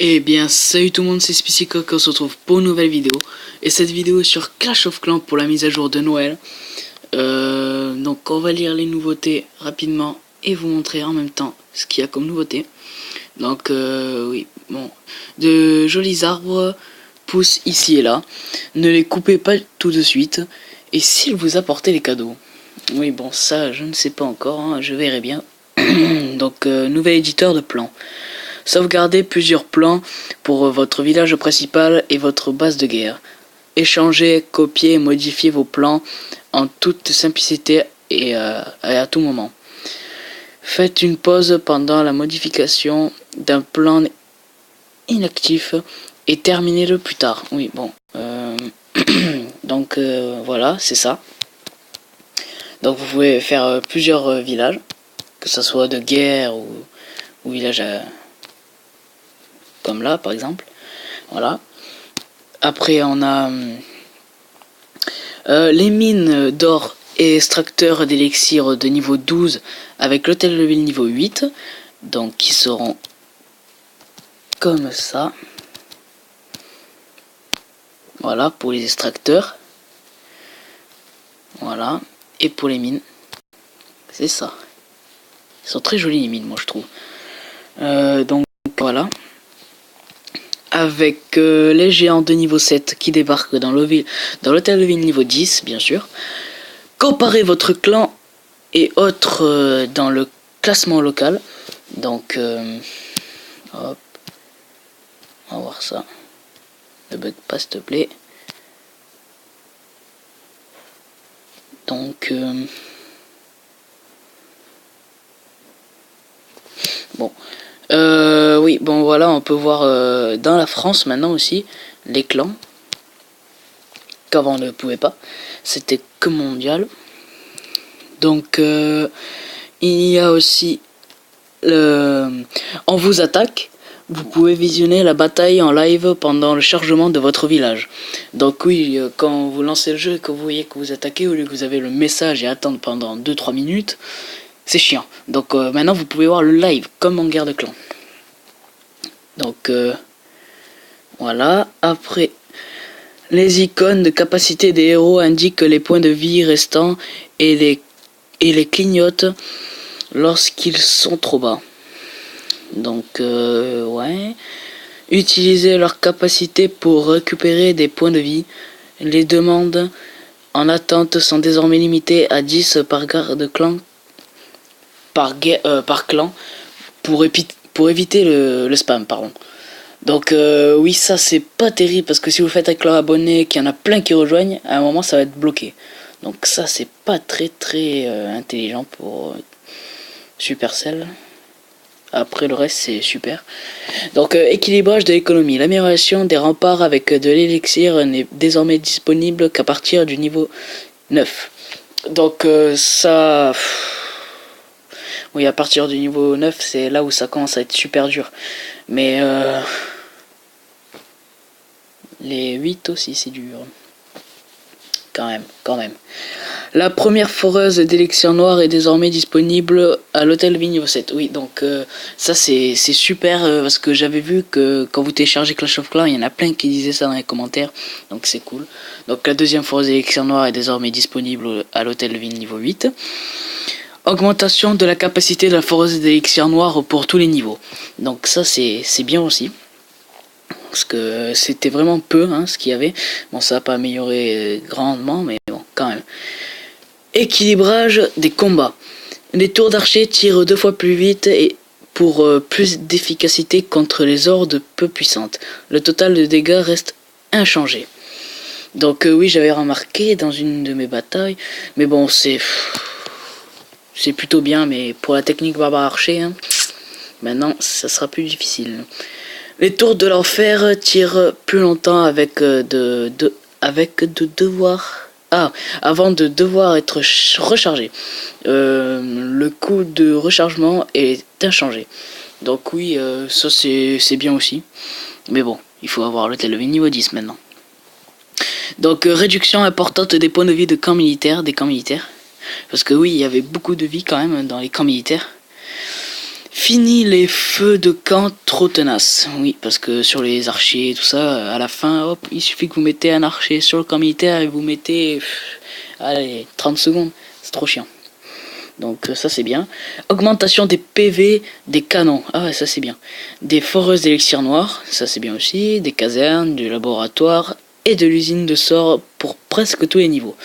Eh bien salut tout le monde, c'est Spicycock, on se retrouve pour une nouvelle vidéo. Et cette vidéo est sur Clash of Clans pour la mise à jour de Noël. Donc on va lire les nouveautés rapidement et vous montrer en même temps ce qu'il y a comme nouveauté. Donc oui, bon, de jolis arbres poussent ici et là. Ne les coupez pas tout de suite. Et s'ils vous apportaient des cadeaux? Oui bon, ça je ne sais pas encore, hein, je verrai bien. Donc nouvel éditeur de plans. Sauvegardez plusieurs plans pour votre village principal et votre base de guerre. Échangez, copiez et modifiez vos plans en toute simplicité et à tout moment. Faites une pause pendant la modification d'un plan inactif et terminez-le plus tard. Oui, bon. Donc voilà, c'est ça. Donc vous pouvez faire plusieurs villages, que ce soit de guerre ou village comme là par exemple. Voilà. Après on a les mines d'or et extracteurs d'élixir de niveau 12 avec l'hôtel de ville niveau 8. Donc qui seront comme ça. Voilà pour les extracteurs. Voilà. Et pour les mines. C'est ça. Ils sont très jolis les mines, moi je trouve. Donc voilà. Avec les géants de niveau 7 qui débarquent dans l'hôtel de ville niveau 10, bien sûr. Comparez votre clan et autres dans le classement local. Donc, hop. On va voir ça. Ne bug pas, s'il te plaît. Donc, bon. Oui, bon voilà, on peut voir dans la France maintenant aussi les clans. Qu'avant on ne pouvait pas. C'était que mondial. Donc, il y a aussi On vous attaque. Vous pouvez visionner la bataille en live pendant le chargement de votre village. Donc oui, quand vous lancez le jeu et que vous voyez que vous attaquez, au lieu que vous avez le message et attendre pendant 2-3 minutes, c'est chiant. Donc maintenant vous pouvez voir le live comme en guerre de clan. Donc voilà. Après, les icônes de capacité des héros indiquent les points de vie restants et les clignotent lorsqu'ils sont trop bas. Donc ouais. Utilisez leur capacité pour récupérer des points de vie. Les demandes en attente sont désormais limitées à 10 par garde clan par clan pour éviter le spam, pardon. Donc oui, ça c'est pas terrible parce que si vous faites un clan abonné qu'il y en a plein qui rejoignent, à un moment ça va être bloqué. Donc ça c'est pas très intelligent pour Supercell. Après le reste c'est super. Donc équilibrage de l'économie. L'amélioration des remparts avec de l'élixir n'est désormais disponible qu'à partir du niveau 9. Donc ça... Oui, à partir du niveau 9 c'est là où ça commence à être super dur. Mais les 8 aussi c'est dur. Quand même. La première foreuse d'élixir noir est désormais disponible à l'hôtel Vigno 7. Oui, donc ça c'est super parce que j'avais vu que quand vous téléchargez Clash of Clans, il y en a plein qui disaient ça dans les commentaires. Donc c'est cool. Donc la deuxième foreuse d'élixir noir est désormais disponible à l'hôtel Vigno niveau 8. Augmentation de la capacité de la foreuse d'élixir noir pour tous les niveaux. Donc ça c'est bien aussi. Parce que c'était vraiment peu ce qu'il y avait. Bon, ça n'a pas amélioré grandement, mais bon, quand même. Équilibrage des combats. Les tours d'archer tirent 2 fois plus vite et pour plus d'efficacité contre les hordes peu puissantes. Le total de dégâts reste inchangé. Donc oui, j'avais remarqué dans une de mes batailles. Mais bon, c'est plutôt bien, mais pour la technique barbare archer, maintenant, ça sera plus difficile. Les tours de l'enfer tirent plus longtemps avec de devoir... avant de devoir être rechargé. Le coût de rechargement est inchangé. Donc oui, ça c'est bien aussi. Mais bon, il faut avoir l'hôtel niveau 10 maintenant. Donc réduction importante des points de vie des camps militaires. Parce que oui, il y avait beaucoup de vie quand même dans les camps militaires. Fini les feux de camp trop tenaces. Oui, parce que sur les archers et tout ça, à la fin, hop, il suffit que vous mettez un archer sur le camp militaire et vous mettez, allez, 30 secondes. C'est trop chiant. Donc ça c'est bien. Augmentation des PV des canons. Ah ouais, ça c'est bien. Des foreuses d'élixir noir. Ça c'est bien aussi. Des casernes, du laboratoire et de l'usine de sorts pour presque tous les niveaux.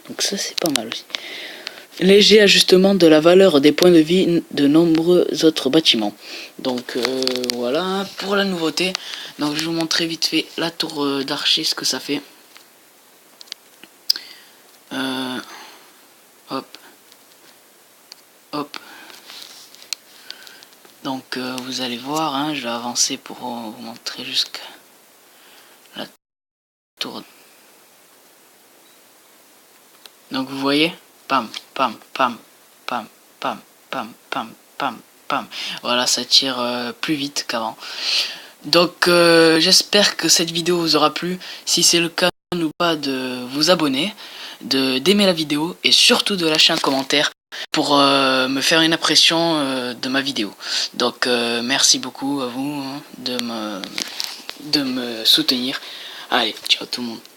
Donc ça c'est pas mal aussi. Léger ajustement de la valeur des points de vie de nombreux autres bâtiments. Donc voilà pour la nouveauté. Donc je vais vous montrer vite fait la tour d'archer, ce que ça fait. Hop. Hop. Donc vous allez voir, hein, je vais avancer pour vous montrer jusqu'à la tour. Donc vous voyez, pam, pam, pam, pam, pam, pam, pam, pam, pam. Voilà, ça tire plus vite qu'avant. Donc j'espère que cette vidéo vous aura plu. Si c'est le cas, n'oubliez pas de vous abonner, d'aimer la vidéo et surtout de lâcher un commentaire pour me faire une impression de ma vidéo. Donc merci beaucoup à vous, hein, de me soutenir. Allez, ciao tout le monde.